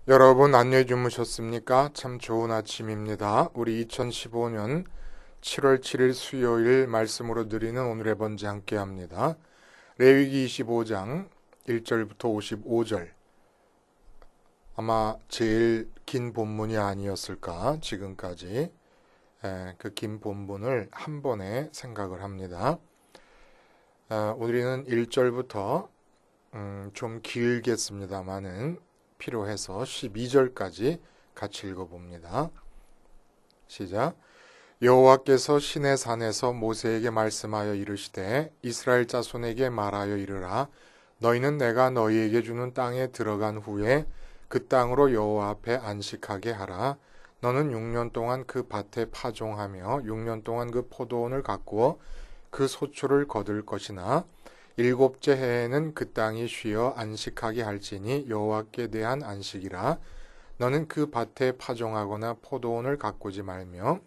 여러분 안녕히 주무셨습니까? 참 좋은 아침입니다. 우리 2015년 7월 7일 수요일 말씀으로 드리는 오늘의 번제 함께 합니다. 레위기 25장 1절부터 55절. 아마 제일 긴 본문이 아니었을까 지금까지. 그 긴 본문을 한 번에 생각을 합니다. 우리는 1절부터 좀 길겠습니다만은 필요해서 12절까지 같이 읽어봅니다. 시작. 여호와께서 시내 산에서 모세에게 말씀하여 이르시되 이스라엘 자손에게 말하여 이르라. 너희는 내가 너희에게 주는 땅에 들어간 후에 그 땅으로 여호와 앞에 안식하게 하라. 너는 6년 동안 그 밭에 파종하며 6년 동안 그 포도원을 가꾸어 그 소출을 거둘 것이나 일곱째 해에는 그 땅이 쉬어 안식하게 할지니 여호와께 대한 안식이라. 너는 그 밭에 파종하거나 포도원을 가꾸지 말며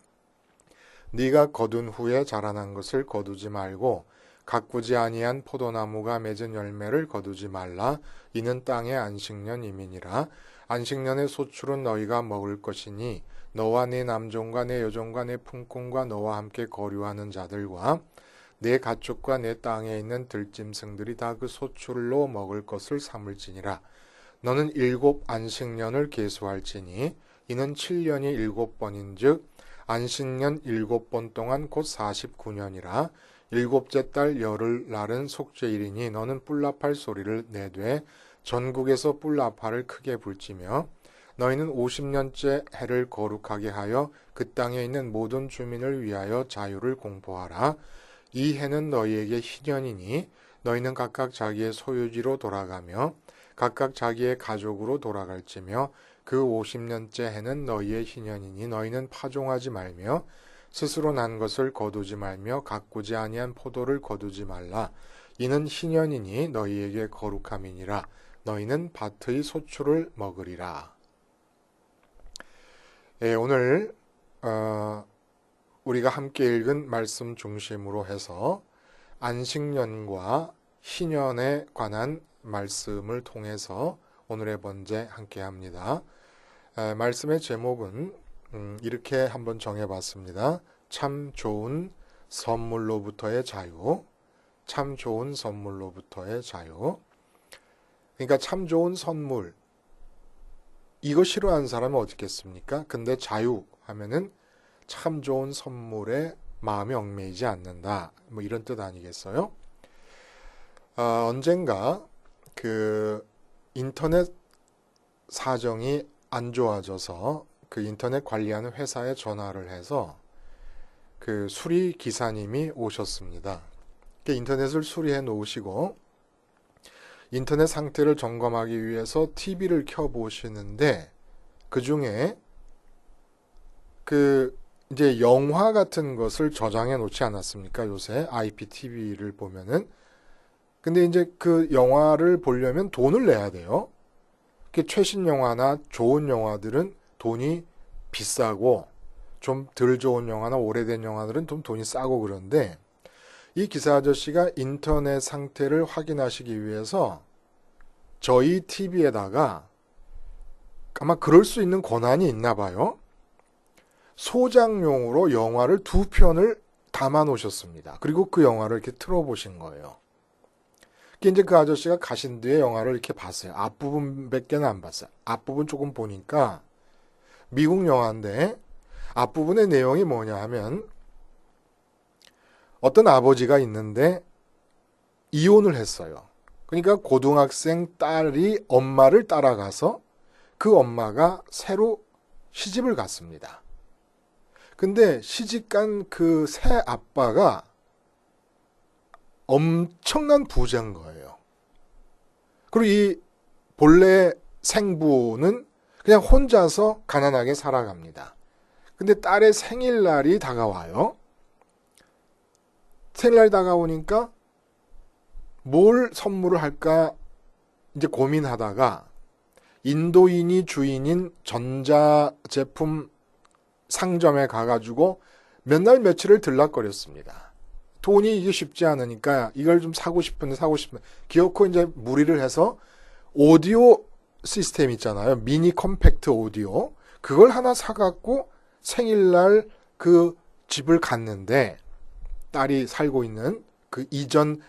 네가 거둔 후에 자라난 것을 거두지 말고 가꾸지 아니한 포도나무가 맺은 열매를 거두지 말라. 이는 땅의 안식년임이니라. 안식년의 소출은 너희가 먹을 것이니 너와 네 남종과 네 여종과 네 품꾼과 너와 함께 거류하는 자들과 내 가축과 내 땅에 있는 들짐승들이 다 그 소출로 먹을 것을 삼을지니라. 너는 7 안식년을 계수할지니 이는 7년이 7번인즉 안식년 7번 동안 곧 49년이라. 일곱째 달 열흘날은 속죄일이니 너는 뿔나팔 소리를 내되 전국에서 뿔나팔을 크게 불지며 너희는 50년째 해를 거룩하게 하여 그 땅에 있는 모든 주민을 위하여 자유를 공포하라. 이 해는 너희에게 희년이니 너희는 각각 자기의 소유지로 돌아가며 각각 자기의 가족으로 돌아갈지며 그 50년째 해는 너희의 희년이니 너희는 파종하지 말며 스스로 난 것을 거두지 말며 가꾸지 아니한 포도를 거두지 말라. 이는 희년이니 너희에게 거룩함이니라. 너희는 밭의 소출을 먹으리라. 오늘 우리가 함께 읽은 말씀 중심으로 해서 안식년과 희년에 관한 말씀을 통해서 오늘의 번제 함께 합니다. 말씀의 제목은 이렇게 한번 정해봤습니다. 참 좋은 선물로부터의 자유. 참 좋은 선물로부터의 자유. 그러니까 참 좋은 선물. 이거 싫어하는 사람은 어떻겠습니까? 근데 자유 하면은 참 좋은 선물에 마음이 얽매이지 않는다. 뭐 이런 뜻 아니겠어요? 언젠가 그 인터넷 사정이 안 좋아져서 그 인터넷 관리하는 회사에 전화를 해서 그 수리 기사님이 오셨습니다. 인터넷을 수리해 놓으시고 인터넷 상태를 점검하기 위해서 TV를 켜 보시는데 그 중에 그 이제 영화 같은 것을 저장해 놓지 않았습니까? 요새 IPTV를 보면은. 근데 이제 그 영화를 보려면 돈을 내야 돼요. 최신 영화나 좋은 영화들은 돈이 비싸고 좀 덜 좋은 영화나 오래된 영화들은 좀 돈이 싸고 그런데 이 기사 아저씨가 인터넷 상태를 확인하시기 위해서 저희 TV에다가 아마 그럴 수 있는 권한이 있나 봐요. 소장용으로 영화를 2편을 담아 놓으셨습니다. 그리고 그 영화를 이렇게 틀어보신 거예요. 이제 그 아저씨가 가신 뒤에 영화를 이렇게 봤어요. 앞부분밖에 안 봤어요. 앞부분 조금 보니까 미국 영화인데 앞부분의 내용이 뭐냐 하면 어떤 아버지가 있는데 이혼을 했어요. 그러니까 고등학생 딸이 엄마를 따라가서 그 엄마가 새로 시집을 갔습니다. 근데 시집간 그 새 아빠가 엄청난 부자인 거예요. 그리고 이 본래 생부는 그냥 혼자서 가난하게 살아갑니다. 근데 딸의 생일날이 다가와요. 생일날이 다가오니까 뭘 선물을 할까 이제 고민하다가 인도인이 주인인 전자제품 상점에 가가지고 몇 날 며칠을 들락거렸습니다. 돈이 이게 쉽지 않으니까 이걸 좀 사고 싶은데 기어코 이제 무리를 해서 오디오 시스템 있잖아요. 미니 컴팩트 오디오. 그걸 하나 사갖고 생일날 그 집을 갔는데, 딸이 살고 있는 그 이전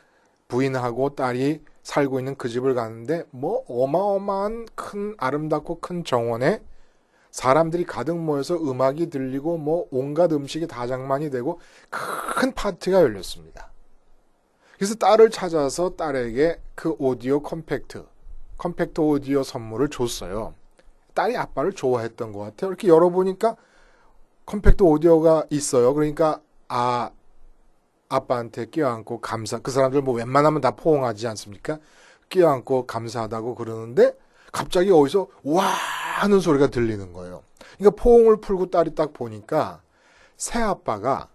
부인하고 딸이 살고 있는 그 집을 갔는데, 뭐 어마어마한 큰 아름답고 큰 정원에 사람들이 가득 모여서 음악이 들리고 뭐 온갖 음식이 다장만이 되고 큰 파티가 열렸습니다. 그래서 딸을 찾아서 딸에게 그 오디오 컴팩트 오디오 선물을 줬어요. 딸이 아빠를 좋아했던 것 같아요. 이렇게 열어보니까 컴팩트 오디오가 있어요. 그러니까 아빠한테 껴안고 그 사람들 뭐 웬만하면 다 포옹하지 않습니까? 껴안고 감사하다고 그러는데 갑자기 어디서 와 하는 소리가 들리는 거예요. 그러니까 포옹을 풀고 딸이 딱 보니까 새아빠가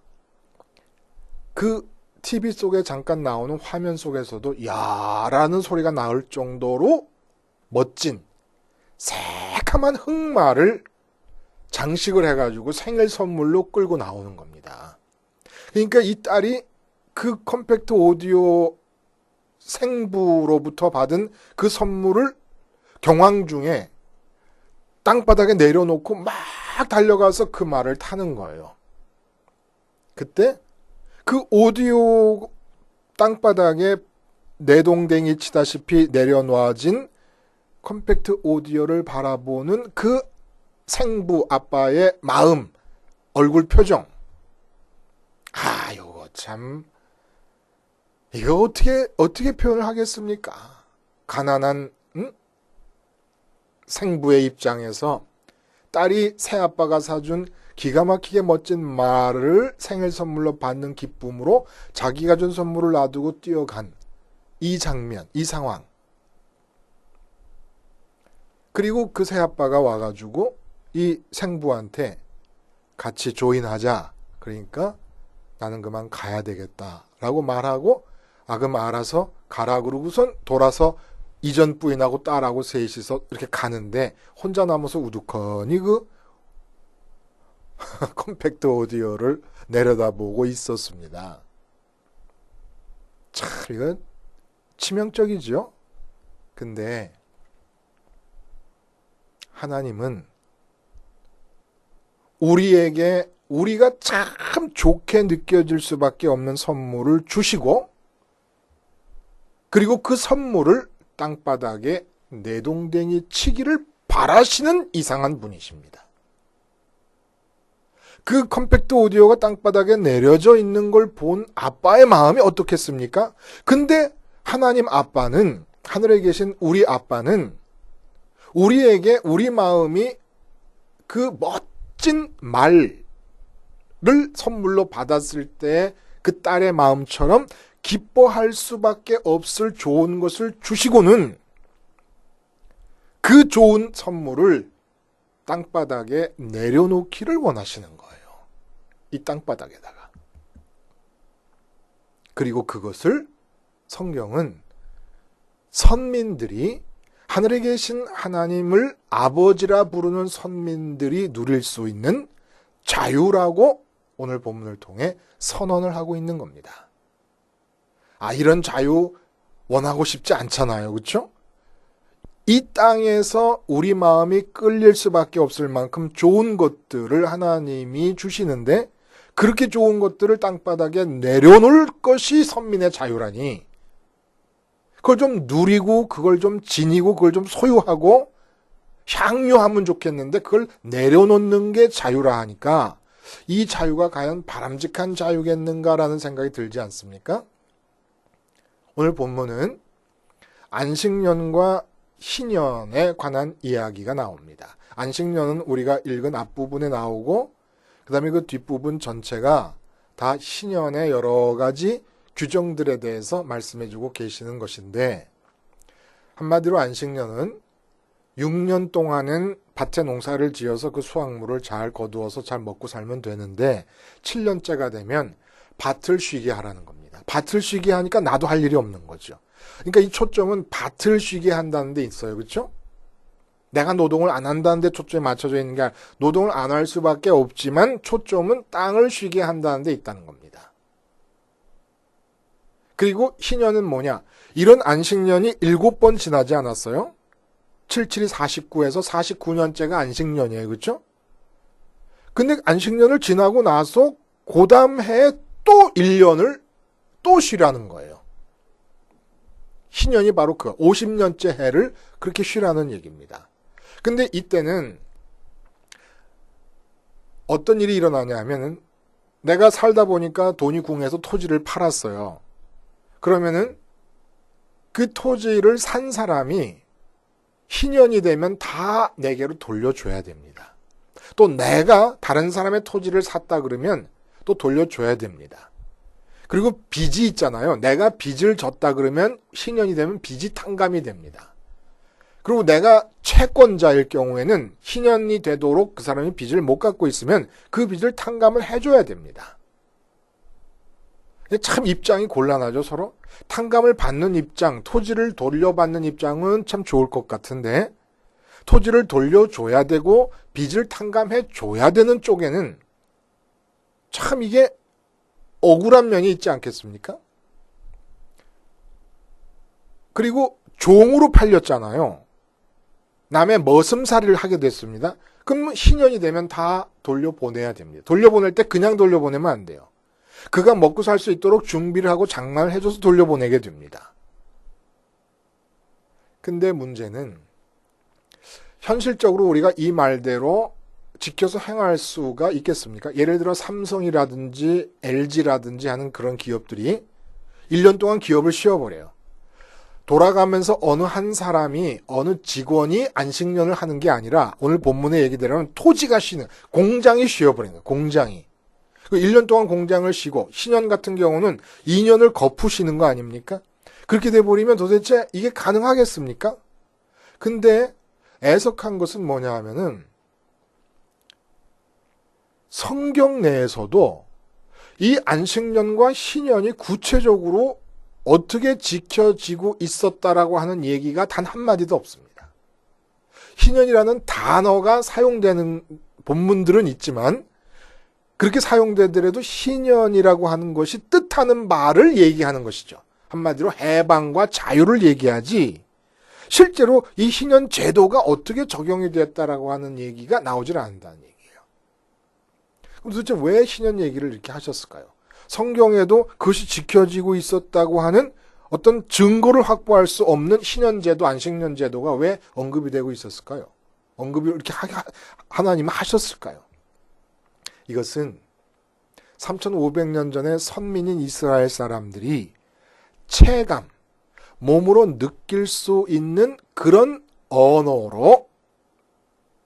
그 TV 속에 잠깐 나오는 화면 속에서도 야라는 소리가 나올 정도로 멋진 새카만 흑마를 장식을 해가지고 생일 선물로 끌고 나오는 겁니다. 그러니까 이 딸이 그 컴팩트 오디오 생부로부터 받은 그 선물을 경황 중에 땅바닥에 내려놓고 막 달려가서 그 말을 타는 거예요. 그때 그 오디오 땅바닥에 내동댕이 치다시피 내려놓아진 컴팩트 오디오를 바라보는 그 생부 아빠의 마음, 얼굴 표정. 이거 참, 이거 어떻게 표현을 하겠습니까? 가난한, 생부의 입장에서 딸이 새아빠가 사준 기가 막히게 멋진 말을 생일 선물로 받는 기쁨으로 자기가 준 선물을 놔두고 뛰어간 이 장면, 이 상황. 그리고 그 새아빠가 와가지고 이 생부한테 같이 조인하자. 그러니까 나는 그만 가야 되겠다라고 말하고 그럼 알아서 가라 그러고선 돌아서 이전 부인하고 딸하고 셋이서 이렇게 가는데 혼자 남아서 우두커니 그 컴팩트 오디오를 내려다보고 있었습니다. 참 이건 치명적이죠. 근데 하나님은 우리에게 우리가 참 좋게 느껴질 수밖에 없는 선물을 주시고 그리고 그 선물을 땅바닥에 내동댕이 치기를 바라시는 이상한 분이십니다. 그 컴팩트 오디오가 땅바닥에 내려져 있는 걸 본 아빠의 마음이 어떻겠습니까? 근데 하나님 아빠는, 하늘에 계신 우리 아빠는 우리에게 우리 마음이 그 멋진 말을 선물로 받았을 때 그 딸의 마음처럼 기뻐할 수밖에 없을 좋은 것을 주시고는 그 좋은 선물을 땅바닥에 내려놓기를 원하시는 거예요. 이 땅바닥에다가. 그리고 그것을 성경은 선민들이 하늘에 계신 하나님을 아버지라 부르는 선민들이 누릴 수 있는 자유라고 오늘 본문을 통해 선언을 하고 있는 겁니다. 이런 자유 원하고 싶지 않잖아요. 그렇죠? 이 땅에서 우리 마음이 끌릴 수밖에 없을 만큼 좋은 것들을 하나님이 주시는데 그렇게 좋은 것들을 땅바닥에 내려놓을 것이 선민의 자유라니 그걸 좀 누리고 그걸 좀 지니고 그걸 좀 소유하고 향유하면 좋겠는데 그걸 내려놓는 게 자유라 하니까 이 자유가 과연 바람직한 자유겠는가라는 생각이 들지 않습니까? 오늘 본문은 안식년과 희년에 관한 이야기가 나옵니다. 안식년은 우리가 읽은 앞부분에 나오고 그 다음에 그 뒷부분 전체가 다 희년의 여러 가지 규정들에 대해서 말씀해주고 계시는 것인데 한마디로 안식년은 6년 동안은 밭에 농사를 지어서 그 수확물을 잘 거두어서 잘 먹고 살면 되는데 7년째가 되면 밭을 쉬게 하라는 겁니다. 밭을 쉬게 하니까 나도 할 일이 없는 거죠. 그러니까 이 초점은 밭을 쉬게 한다는 데 있어요. 그렇죠? 내가 노동을 안 한다는 데 초점이 맞춰져 있는 게 아니라 노동을 안 할 수밖에 없지만 초점은 땅을 쉬게 한다는 데 있다는 겁니다. 그리고 희년은 뭐냐? 이런 안식년이 7번 지나지 않았어요? 77이 49에서 49년째가 안식년이에요. 그렇죠? 근데 안식년을 지나고 나서 그 다음 해에 또 1년을 또 쉬라는 거예요. 신년이 바로 그 50년째 해를 그렇게 쉬라는 얘기입니다. 근데 이때는 어떤 일이 일어나냐 하면은 내가 살다 보니까 돈이 궁해서 토지를 팔았어요. 그러면은 그 토지를 산 사람이 신년이 되면 다 내게로 돌려줘야 됩니다. 또 내가 다른 사람의 토지를 샀다 그러면 또 돌려줘야 됩니다. 그리고 빚이 있잖아요. 내가 빚을 졌다 그러면 신년이 되면 빚이 탕감이 됩니다. 그리고 내가 채권자일 경우에는 신년이 되도록 그 사람이 빚을 못 갚고 있으면 그 빚을 탕감을 해줘야 됩니다. 참 입장이 곤란하죠, 서로. 탕감을 받는 입장, 토지를 돌려받는 입장은 참 좋을 것 같은데 토지를 돌려줘야 되고 빚을 탕감해줘야 되는 쪽에는 참 이게 억울한 면이 있지 않겠습니까? 그리고 종으로 팔렸잖아요. 남의 머슴살이를 하게 됐습니다. 그럼 신년이 되면 다 돌려보내야 됩니다. 돌려보낼 때 그냥 돌려보내면 안 돼요. 그가 먹고 살 수 있도록 준비를 하고 장만을 해줘서 돌려보내게 됩니다. 근데 문제는 현실적으로 우리가 이 말대로 지켜서 행할 수가 있겠습니까? 예를 들어 삼성이라든지 LG라든지 하는 그런 기업들이 1년 동안 기업을 쉬어버려요. 돌아가면서 어느 한 사람이, 어느 직원이 안식년을 하는 게 아니라 오늘 본문의 얘기대로는 토지가 쉬는, 공장이 쉬어버리는 거예요. 공장이. 1년 동안 공장을 쉬고 신년 같은 경우는 2년을 거푸 쉬는 거 아닙니까? 그렇게 돼버리면 도대체 이게 가능하겠습니까? 근데 애석한 것은 뭐냐 하면은 성경 내에서도 이 안식년과 신년이 구체적으로 어떻게 지켜지고 있었다라고 하는 얘기가 단 한마디도 없습니다. 신년이라는 단어가 사용되는 본문들은 있지만 그렇게 사용되더라도 신년이라고 하는 것이 뜻하는 바를 얘기하는 것이죠. 한마디로 해방과 자유를 얘기하지 실제로 이 신년 제도가 어떻게 적용이 되었다라고 하는 얘기가 나오질 않는다는 얘기예요. 그럼 도대체 왜 신년 얘기를 이렇게 하셨을까요? 성경에도 그것이 지켜지고 있었다고 하는 어떤 증거를 확보할 수 없는 신년 제도, 안식년 제도가 왜 언급이 되고 있었을까요? 언급을 이렇게 하나님은 하셨을까요? 이것은 3500년 전에 선민인 이스라엘 사람들이 체감, 몸으로 느낄 수 있는 그런 언어로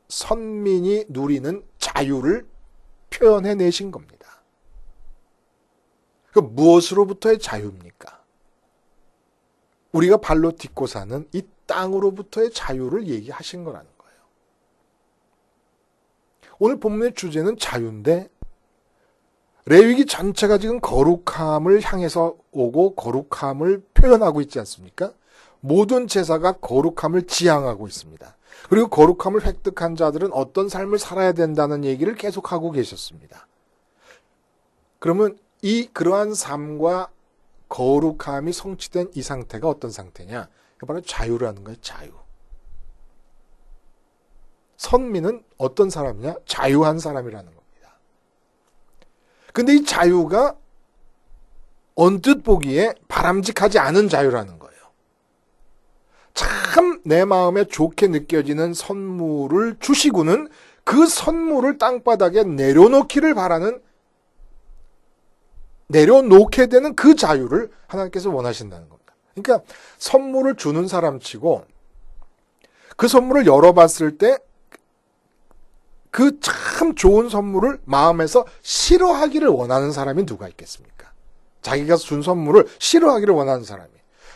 선민이 누리는 자유를 표현해내신 겁니다. 그 무엇으로부터의 자유입니까? 우리가 발로 딛고 사는 이 땅으로부터의 자유를 얘기하신 거라는 거예요. 오늘 본문의 주제는 자유인데 레위기 전체가 지금 거룩함을 향해서 오고 거룩함을 표현하고 있지 않습니까? 모든 제사가 거룩함을 지향하고 있습니다. 그리고 거룩함을 획득한 자들은 어떤 삶을 살아야 된다는 얘기를 계속하고 계셨습니다. 그러면 그러한 삶과 거룩함이 성취된 이 상태가 어떤 상태냐? 바로 자유라는 거예요. 자유. 선민은 어떤 사람이냐? 자유한 사람이라는 겁니다. 근데 이 자유가 언뜻 보기에 바람직하지 않은 자유라는 거예요. 참 내 마음에 좋게 느껴지는 선물을 주시고는 그 선물을 땅바닥에 내려놓게 되는 그 자유를 하나님께서 원하신다는 겁니다. 그러니까 선물을 주는 사람치고 그 선물을 열어봤을 때 그 참 좋은 선물을 마음에서 싫어하기를 원하는 사람이 누가 있겠습니까? 자기가 준 선물을 싫어하기를 원하는 사람이.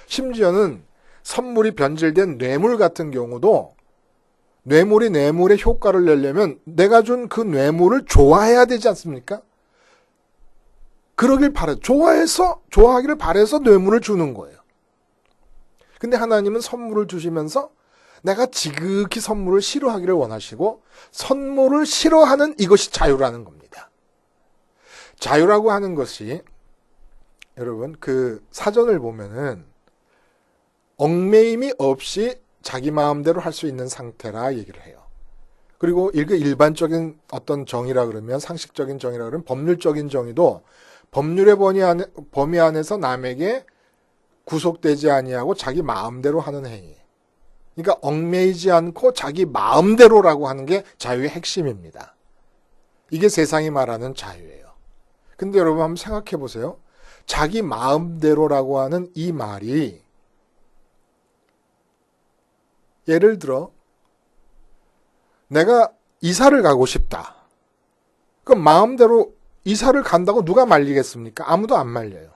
심지어는 선물이 변질된 뇌물 같은 경우도 뇌물이 뇌물의 효과를 내려면 내가 준 그 뇌물을 좋아해야 되지 않습니까? 그러길 좋아하기를 바래서 뇌물을 주는 거예요. 근데 하나님은 선물을 주시면서 내가 지극히 선물을 싫어하기를 원하시고 선물을 싫어하는 이것이 자유라는 겁니다. 자유라고 하는 것이 여러분 그 사전을 보면은 얽매임이 없이 자기 마음대로 할 수 있는 상태라 얘기를 해요. 그리고 일반적인 어떤 정의라 그러면, 상식적인 정의라 그러면 법률적인 정의도 법률의 범위 안에서 남에게 구속되지 아니하고 자기 마음대로 하는 행위. 그러니까 얽매이지 않고 자기 마음대로라고 하는 게 자유의 핵심입니다. 이게 세상이 말하는 자유예요. 근데 여러분 한번 생각해 보세요. 자기 마음대로라고 하는 이 말이, 예를 들어 내가 이사를 가고 싶다. 그럼 마음대로 이사를 간다고 누가 말리겠습니까? 아무도 안 말려요.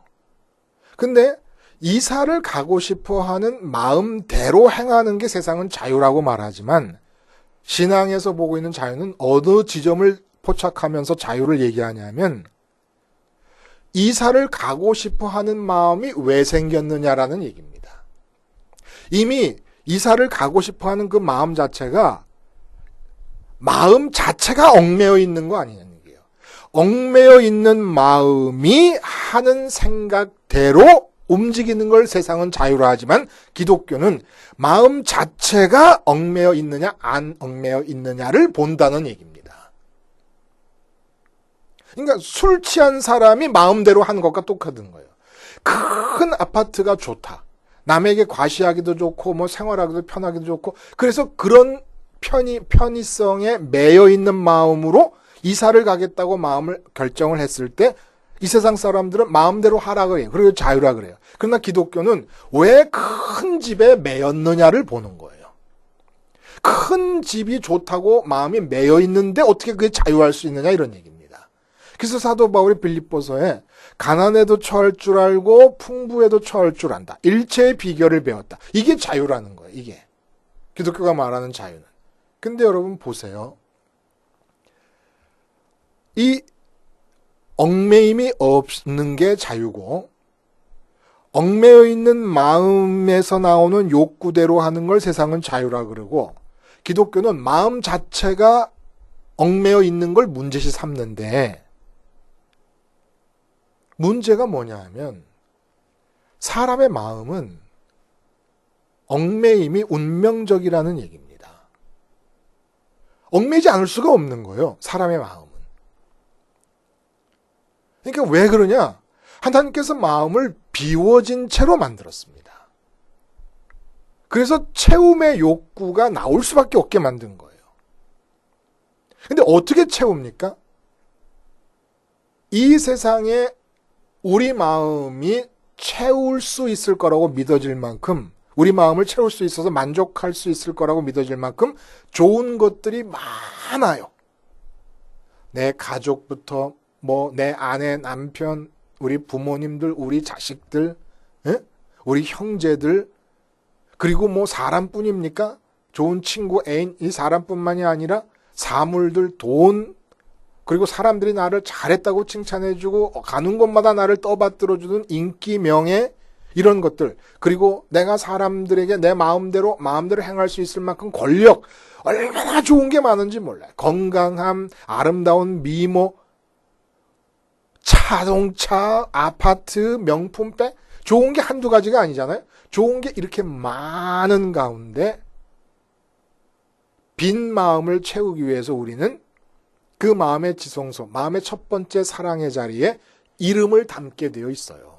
근데 이사를 가고 싶어 하는 마음대로 행하는 게 세상은 자유라고 말하지만, 신앙에서 보고 있는 자유는 어느 지점을 포착하면서 자유를 얘기하냐면, 이사를 가고 싶어 하는 마음이 왜 생겼느냐라는 얘기입니다. 이미 이사를 가고 싶어 하는 그 마음 자체가 얽매여 있는 거 아니냐는 얘기예요. 얽매여 있는 마음이 하는 생각대로 움직이는 걸 세상은 자유라 하지만, 기독교는 마음 자체가 얽매여 있느냐 안 얽매여 있느냐를 본다는 얘기입니다. 그러니까 술 취한 사람이 마음대로 하는 것과 똑같은 거예요. 큰 아파트가 좋다. 남에게 과시하기도 좋고 뭐 생활하기도 편하기도 좋고, 그래서 그런 편의성에 매여 있는 마음으로 이사를 가겠다고 마음을 결정을 했을 때, 이 세상 사람들은 마음대로 하라고 해요. 그리고 자유라 그래요. 그러나 기독교는 왜 큰 집에 매였느냐를 보는 거예요. 큰 집이 좋다고 마음이 매여 있는데 어떻게 그게 자유할 수 있느냐, 이런 얘기입니다. 그래서 사도 바울이 빌립보서에 가난에도 처할 줄 알고 풍부에도 처할 줄 안다. 일체의 비결을 배웠다. 이게 자유라는 거예요. 이게 기독교가 말하는 자유는. 근데 여러분 보세요. 이 얽매임이 없는 게 자유고, 얽매여 있는 마음에서 나오는 욕구대로 하는 걸 세상은 자유라 그러고, 기독교는 마음 자체가 얽매여 있는 걸 문제시 삼는데, 문제가 뭐냐 하면, 사람의 마음은 얽매임이 운명적이라는 얘기입니다. 얽매이지 않을 수가 없는 거예요, 사람의 마음은. 그러니까 왜 그러냐? 하나님께서 마음을 비워진 채로 만들었습니다. 그래서 채움의 욕구가 나올 수밖에 없게 만든 거예요. 근데 어떻게 채웁니까? 이 세상에 우리 마음이 채울 수 있을 거라고 믿어질 만큼, 우리 마음을 채울 수 있어서 만족할 수 있을 거라고 믿어질 만큼 좋은 것들이 많아요. 내 가족부터 내 아내, 남편, 우리 부모님들, 우리 자식들, 우리 형제들, 그리고 사람뿐입니까? 좋은 친구, 애인, 이 사람뿐만이 아니라 사물들, 돈, 그리고 사람들이 나를 잘했다고 칭찬해주고 가는 곳마다 나를 떠받들어주는 인기, 명예, 이런 것들, 그리고 내가 사람들에게 내 마음대로 행할 수 있을 만큼 권력, 얼마나 좋은 게 많은지 몰라요. 건강함, 아름다운 미모, 자동차, 아파트, 명품백, 좋은 게 한두 가지가 아니잖아요. 좋은 게 이렇게 많은 가운데 빈 마음을 채우기 위해서 우리는 그 마음의 지성소, 마음의 첫 번째 사랑의 자리에 이름을 담게 되어 있어요.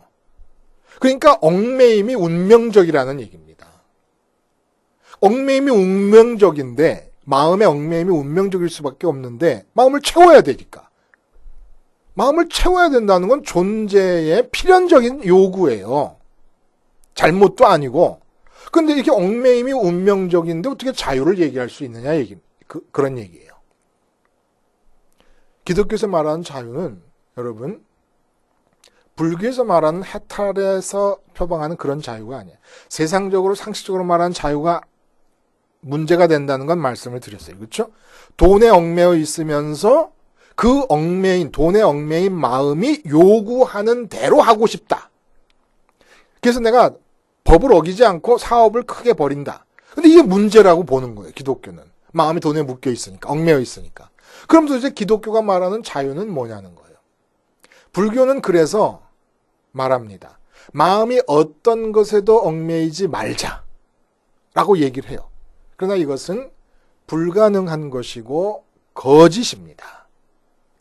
그러니까 얽매임이 운명적이라는 얘기입니다. 얽매임이 운명적인데, 마음의 얽매임이 운명적일 수밖에 없는데 마음을 채워야 되니까. 마음을 채워야 된다는 건 존재의 필연적인 요구예요. 잘못도 아니고. 근데 이렇게 얽매임이 운명적인데 어떻게 자유를 얘기할 수 있느냐 그런 얘기예요. 기독교에서 말하는 자유는 여러분, 불교에서 말하는 해탈에서 표방하는 그런 자유가 아니에요. 세상적으로 상식적으로 말하는 자유가 문제가 된다는 건 말씀을 드렸어요. 그렇죠? 돈에 얽매여 있으면서 그 돈에 얽매인 마음이 요구하는 대로 하고 싶다. 그래서 내가 법을 어기지 않고 사업을 크게 벌인다. 근데 이게 문제라고 보는 거예요, 기독교는. 마음이 돈에 묶여 있으니까, 얽매여 있으니까. 그러면서 이제 기독교가 말하는 자유는 뭐냐는 거예요. 불교는 그래서 말합니다. 마음이 어떤 것에도 얽매이지 말자 라고 얘기를 해요. 그러나 이것은 불가능한 것이고 거짓입니다.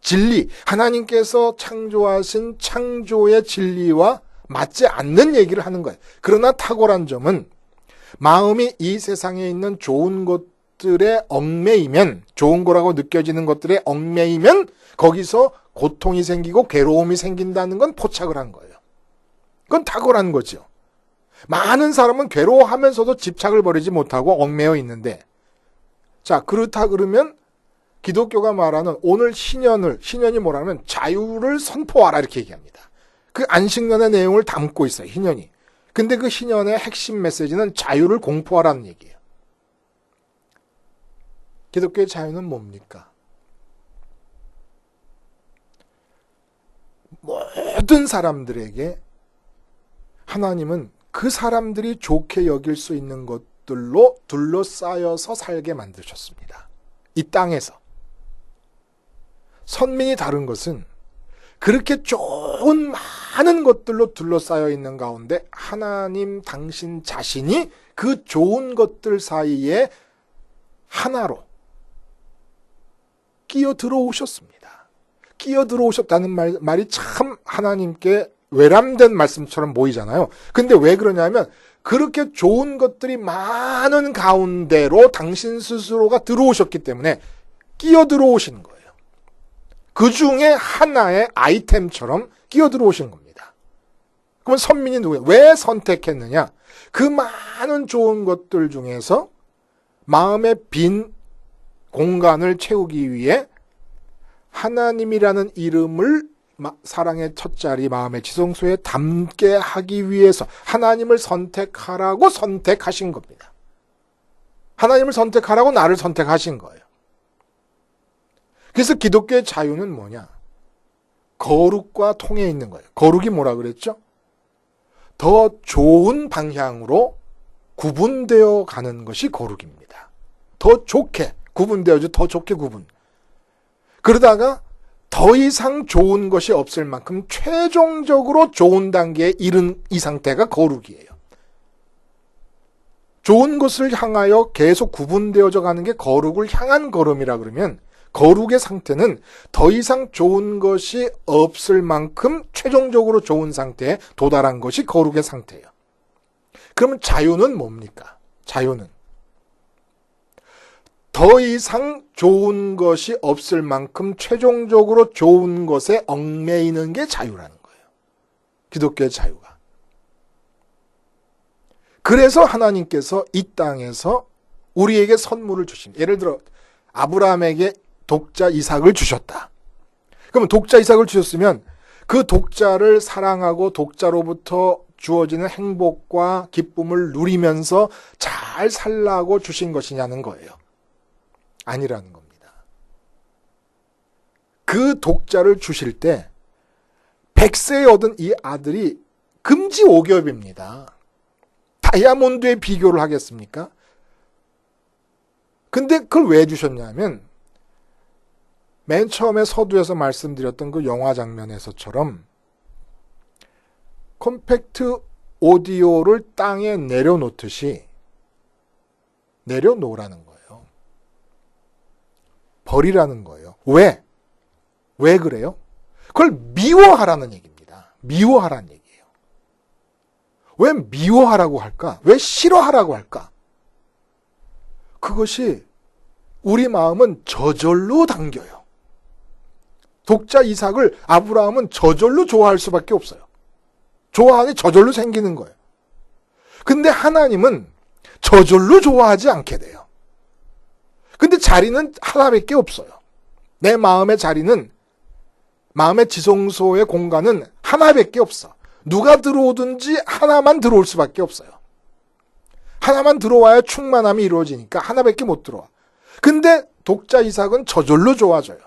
진리, 하나님께서 창조하신 창조의 진리와 맞지 않는 얘기를 하는 거예요. 그러나 탁월한 점은 마음이 이 세상에 있는 좋은 것들에 얽매이면, 좋은 거라고 느껴지는 것들에 얽매이면 거기서 고통이 생기고 괴로움이 생긴다는 건 포착을 한 거예요. 그건 탁월한 거죠. 많은 사람은 괴로워하면서도 집착을 버리지 못하고 얽매여 있는데, 자, 그렇다 그러면 기독교가 말하는 오늘 신년이 뭐라면 자유를 선포하라 이렇게 얘기합니다. 그 안식년의 내용을 담고 있어요, 신년이. 근데 그 신년의 핵심 메시지는 자유를 공포하라는 얘기예요. 기독교의 자유는 뭡니까? 모든 사람들에게 하나님은 그 사람들이 좋게 여길 수 있는 것들로 둘러싸여서 살게 만드셨습니다. 이 땅에서. 선민이 다른 것은 그렇게 좋은 많은 것들로 둘러싸여 있는 가운데 하나님 당신 자신이 그 좋은 것들 사이에 하나로 끼어 들어오셨습니다. 끼어 들어오셨다는 말이 참 하나님께 외람된 말씀처럼 보이잖아요. 근데 왜 그러냐면 그렇게 좋은 것들이 많은 가운데로 당신 스스로가 들어오셨기 때문에 끼어 들어오시는 거예요. 그 중에 하나의 아이템처럼 끼어 들어오신 겁니다. 그러면 선민이 누구예요? 왜 선택했느냐? 그 많은 좋은 것들 중에서 마음의 빈 공간을 채우기 위해 하나님이라는 이름을 사랑의 첫자리 마음의 지성소에 담게 하기 위해서 하나님을 선택하라고 선택하신 겁니다. 하나님을 선택하라고 나를 선택하신 거예요. 그래서 기독교의 자유는 뭐냐? 거룩과 통해 있는 거예요. 거룩이 뭐라 그랬죠? 더 좋은 방향으로 구분되어 가는 것이 거룩입니다. 더 좋게 구분되어져, 더 좋게 구분. 그러다가 더 이상 좋은 것이 없을 만큼 최종적으로 좋은 단계에 이른 이 상태가 거룩이에요. 좋은 것을 향하여 계속 구분되어져 가는 게 거룩을 향한 걸음이라 그러면 거룩의 상태는 더 이상 좋은 것이 없을 만큼 최종적으로 좋은 상태에 도달한 것이 거룩의 상태예요. 그러면 자유는 뭡니까? 자유는 더 이상 좋은 것이 없을 만큼 최종적으로 좋은 것에 얽매이는 게 자유라는 거예요. 기독교의 자유가. 그래서 하나님께서 이 땅에서 우리에게 선물을 주십니다. 예를 들어 아브라함에게 독자 이삭을 주셨다. 그러면 독자 이삭을 주셨으면 그 독자를 사랑하고 독자로부터 주어지는 행복과 기쁨을 누리면서 잘 살라고 주신 것이냐는 거예요. 아니라는 겁니다. 그 독자를 주실 때 100세에 얻은 이 아들이 금지오겹입니다. 다이아몬드에 비교를 하겠습니까? 근데 그걸 왜 주셨냐면 맨 처음에 서두에서 말씀드렸던 그 영화 장면에서처럼 컴팩트 오디오를 땅에 내려놓듯이 내려놓으라는 거예요. 버리라는 거예요. 왜? 왜 그래요? 그걸 미워하라는 얘기입니다. 미워하라는 얘기예요. 왜 미워하라고 할까? 왜 싫어하라고 할까? 그것이 우리 마음은 저절로 당겨요. 독자 이삭을 아브라함은 저절로 좋아할 수밖에 없어요. 좋아하니 저절로 생기는 거예요. 근데 하나님은 저절로 좋아하지 않게 돼요. 근데 자리는 하나밖에 없어요. 내 마음의 자리는, 마음의 지성소의 공간은 하나밖에 없어. 누가 들어오든지 하나만 들어올 수밖에 없어요. 하나만 들어와야 충만함이 이루어지니까 하나밖에 못 들어와. 근데 독자 이삭은 저절로 좋아져요.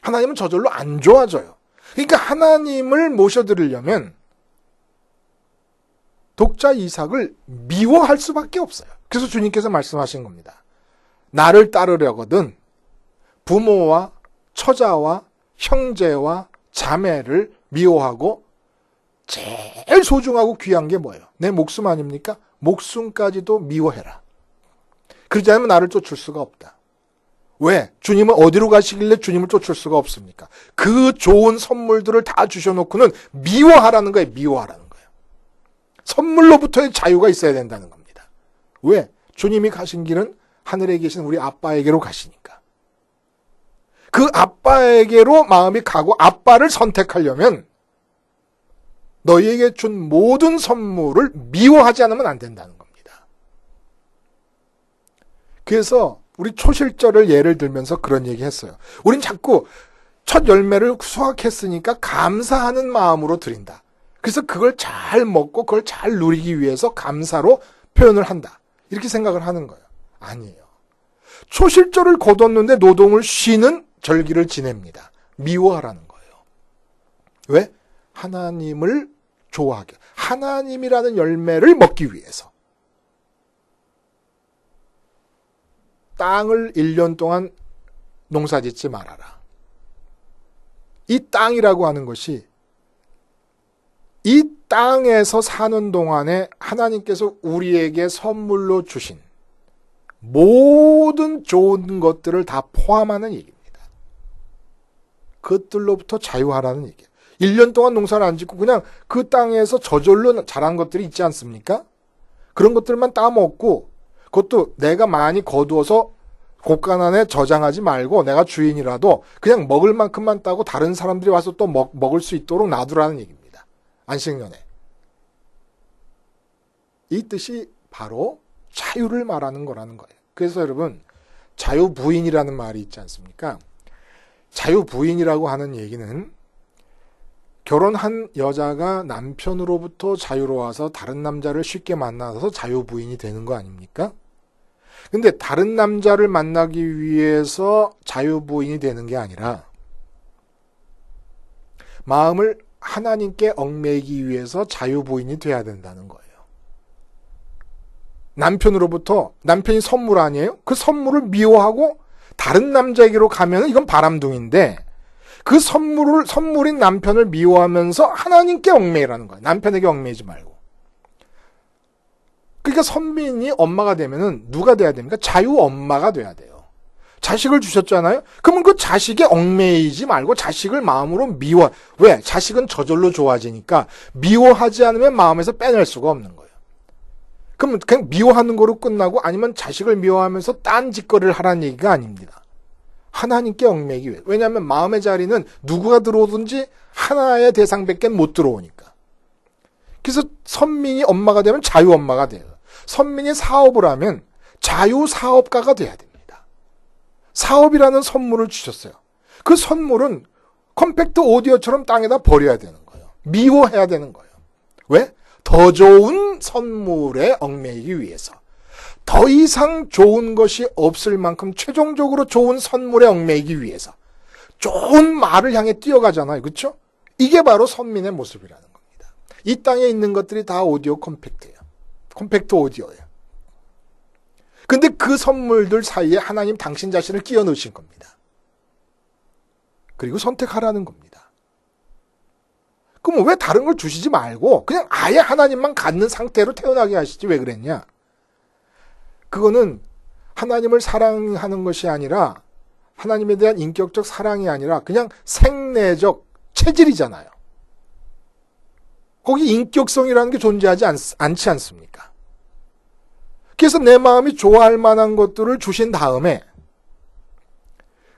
하나님은 저절로 안 좋아져요. 그러니까 하나님을 모셔드리려면 독자 이삭을 미워할 수밖에 없어요. 그래서 주님께서 말씀하신 겁니다. 나를 따르려거든 부모와 처자와 형제와 자매를 미워하고 제일 소중하고 귀한 게 뭐예요? 내 목숨 아닙니까? 목숨까지도 미워해라. 그러지 않으면 나를 쫓을 수가 없다. 왜? 주님은 어디로 가시길래 주님을 쫓을 수가 없습니까? 그 좋은 선물들을 다 주셔놓고는 미워하라는 거예요. 미워하라는 거예요. 선물로부터의 자유가 있어야 된다는 겁니다. 왜? 주님이 가신 길은 하늘에 계신 우리 아빠에게로 가시니까. 그 아빠에게로 마음이 가고 아빠를 선택하려면 너희에게 준 모든 선물을 미워하지 않으면 안 된다는 겁니다. 그래서 우리 초실절을 예를 들면서 그런 얘기 했어요. 우린 자꾸 첫 열매를 수확했으니까 감사하는 마음으로 드린다. 그래서 그걸 잘 먹고 그걸 잘 누리기 위해서 감사로 표현을 한다. 이렇게 생각을 하는 거예요. 아니에요. 초실절을 거뒀는데 노동을 쉬는 절기를 지냅니다. 미워하라는 거예요. 왜? 하나님을 좋아하게. 하나님이라는 열매를 먹기 위해서. 땅을 1년 동안 농사짓지 말아라. 이 땅이라고 하는 것이 이 땅에서 사는 동안에 하나님께서 우리에게 선물로 주신 모든 좋은 것들을 다 포함하는 얘기입니다. 그것들로부터 자유하라는 얘기예요. 1년 동안 농사를 안 짓고 그냥 그 땅에서 저절로 자란 것들이 있지 않습니까? 그런 것들만 따먹고 그것도 내가 많이 거두어서 곳간안에 저장하지 말고 내가 주인이라도 그냥 먹을 만큼만 따고 다른 사람들이 와서 또 먹을 수 있도록 놔두라는 얘기입니다. 안식년에. 이 뜻이 바로 자유를 말하는 거라는 거예요. 그래서 여러분 자유부인이라는 말이 있지 않습니까? 자유부인이라고 하는 얘기는 결혼한 여자가 남편으로부터 자유로워서 다른 남자를 쉽게 만나서 자유부인이 되는 거 아닙니까? 근데 다른 남자를 만나기 위해서 자유부인이 되는 게 아니라 마음을 하나님께 얽매이기 위해서 자유부인이 돼야 된다는 거예요. 남편으로부터 남편이 선물 아니에요? 그 선물을 미워하고 다른 남자에게로 가면 이건 바람둥인데 그 선물인 남편을 미워하면서 하나님께 얽매이라는 거예요. 남편에게 얽매이지 말고. 그러니까 선민이 엄마가 되면은 누가 돼야 됩니까? 자유 엄마가 돼야 돼요. 자식을 주셨잖아요? 그러면 그 자식에 얽매이지 말고 자식을 마음으로 미워. 왜? 자식은 저절로 좋아지니까 미워하지 않으면 마음에서 빼낼 수가 없는 거예요. 그러면 그냥 미워하는 거로 끝나고 아니면 자식을 미워하면서 딴 짓거리를 하라는 얘기가 아닙니다. 하나님께 얽매이기 위해. 왜냐하면 마음의 자리는 누구가 들어오든지 하나의 대상밖에 못 들어오니까. 그래서 선민이 엄마가 되면 자유 엄마가 돼요. 선민이 사업을 하면 자유 사업가가 돼야 됩니다. 사업이라는 선물을 주셨어요. 그 선물은 컴팩트 오디오처럼 땅에다 버려야 되는 거예요. 미워해야 되는 거예요. 왜? 더 좋은 선물에 얽매이기 위해서. 더 이상 좋은 것이 없을 만큼 최종적으로 좋은 선물에 얽매이기 위해서. 좋은 말을 향해 뛰어가잖아요. 그렇죠? 이게 바로 선민의 모습이라는 겁니다. 이 땅에 있는 것들이 다 오디오 컴팩트예요. 컴팩트 오디오예요. 근데 그 선물들 사이에 하나님 당신 자신을 끼워 넣으신 겁니다. 그리고 선택하라는 겁니다. 그럼 왜 다른 걸 주시지 말고 그냥 아예 하나님만 갖는 상태로 태어나게 하시지 왜 그랬냐? 그거는 하나님을 사랑하는 것이 아니라 하나님에 대한 인격적 사랑이 아니라 그냥 생내적 체질이잖아요. 거기 인격성이라는 게 존재하지 않지 않습니까? 그래서 내 마음이 좋아할 만한 것들을 주신 다음에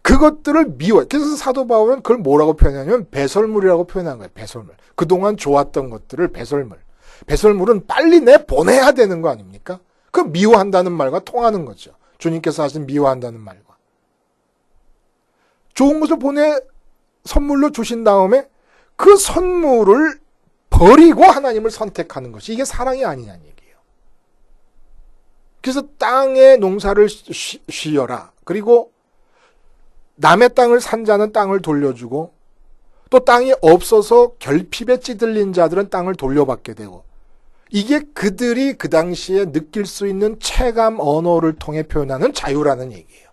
그것들을 미워해. 그래서 사도 바울은 그걸 뭐라고 표현하냐면 배설물이라고 표현한 거예요. 배설물. 그동안 좋았던 것들을 배설물. 배설물은 빨리 내보내야 되는 거 아닙니까? 그 미워한다는 말과 통하는 거죠. 주님께서 하신 미워한다는 말과. 좋은 것을 선물로 주신 다음에 그 선물을 버리고 하나님을 선택하는 것이 이게 사랑이 아니냐는 얘기예요. 그래서 땅에 농사를 쉬어라. 그리고 남의 땅을 산 자는 땅을 돌려주고 또 땅이 없어서 결핍에 찌들린 자들은 땅을 돌려받게 되고 이게 그들이 그 당시에 느낄 수 있는 체감 언어를 통해 표현하는 자유라는 얘기예요.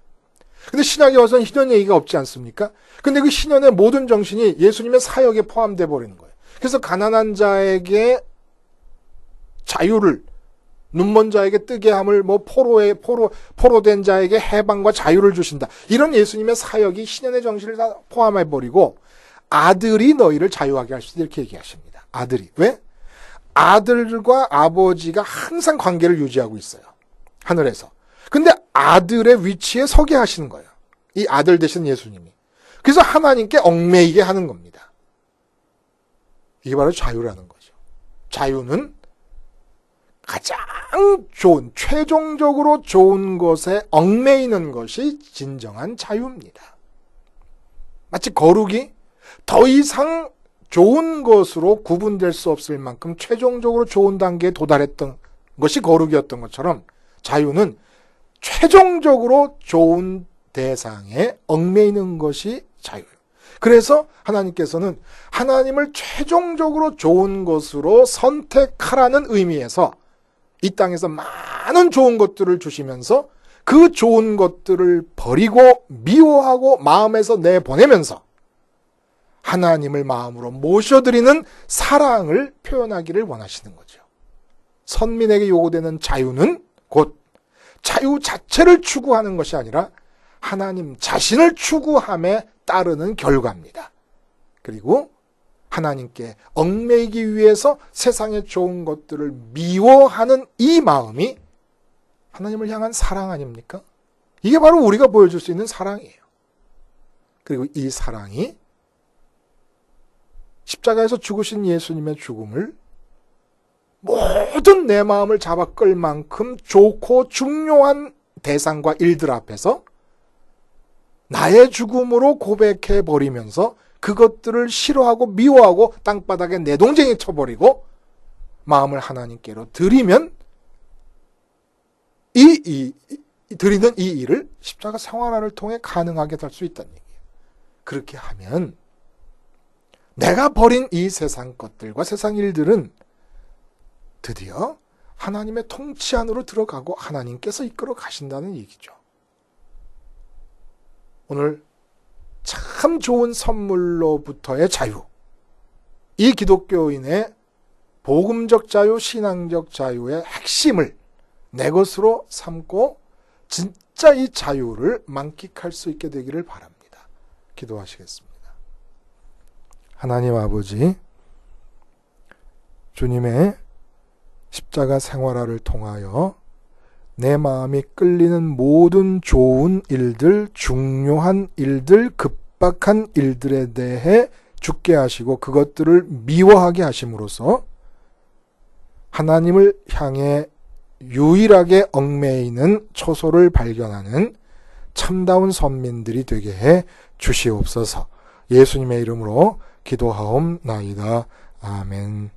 근데 신약에 와서는 희년 얘기가 없지 않습니까? 근데 그 희년의 모든 정신이 예수님의 사역에 포함되어 버리는 거예요. 그래서 가난한 자에게 자유를 눈먼 자에게 뜨게 함을 포로된 자에게 해방과 자유를 주신다. 이런 예수님의 사역이 신현의 정신을 다 포함해버리고 아들이 너희를 자유하게 할 수 있다 이렇게 얘기하십니다. 아들이. 왜? 아들과 아버지가 항상 관계를 유지하고 있어요. 하늘에서. 근데 아들의 위치에 서게 하시는 거예요. 이 아들 되신 예수님이. 그래서 하나님께 얽매이게 하는 겁니다. 이게 바로 자유라는 거죠. 자유는 가장 좋은, 최종적으로 좋은 것에 얽매이는 것이 진정한 자유입니다. 마치 거룩이 더 이상 좋은 것으로 구분될 수 없을 만큼 최종적으로 좋은 단계에 도달했던 것이 거룩이었던 것처럼 자유는 최종적으로 좋은 대상에 얽매이는 것이 자유예요. 그래서 하나님께서는 하나님을 최종적으로 좋은 것으로 선택하라는 의미에서 이 땅에서 많은 좋은 것들을 주시면서 그 좋은 것들을 버리고 미워하고 마음에서 내보내면서 하나님을 마음으로 모셔드리는 사랑을 표현하기를 원하시는 거죠. 선민에게 요구되는 자유는 곧 자유 자체를 추구하는 것이 아니라 하나님 자신을 추구함에 따르는 결과입니다. 그리고 하나님께 얽매이기 위해서 세상의 좋은 것들을 미워하는 이 마음이 하나님을 향한 사랑 아닙니까? 이게 바로 우리가 보여줄 수 있는 사랑이에요. 그리고 이 사랑이 십자가에서 죽으신 예수님의 죽음을 모든 내 마음을 잡아 끌 만큼 좋고 중요한 대상과 일들 앞에서 나의 죽음으로 고백해 버리면서 그것들을 싫어하고 미워하고 땅바닥에 내동쟁이 쳐버리고 마음을 하나님께로 드리면 드리는 이 일을 십자가 생활화를 통해 가능하게 될 수 있다는 얘기예요. 그렇게 하면 내가 버린 이 세상 것들과 세상 일들은 드디어 하나님의 통치 안으로 들어가고 하나님께서 이끌어 가신다는 얘기죠. 오늘 참 좋은 선물로부터의 자유, 이 기독교인의 복음적 자유, 신앙적 자유의 핵심을 내 것으로 삼고 진짜 이 자유를 만끽할 수 있게 되기를 바랍니다. 기도하시겠습니다. 하나님 아버지, 주님의 십자가 생활화를 통하여 내 마음이 끌리는 모든 좋은 일들, 중요한 일들, 급박한 일들에 대해 죽게 하시고 그것들을 미워하게 하심으로써 하나님을 향해 유일하게 얽매이는 초소를 발견하는 참다운 선민들이 되게 해 주시옵소서. 예수님의 이름으로 기도하옵나이다. 아멘.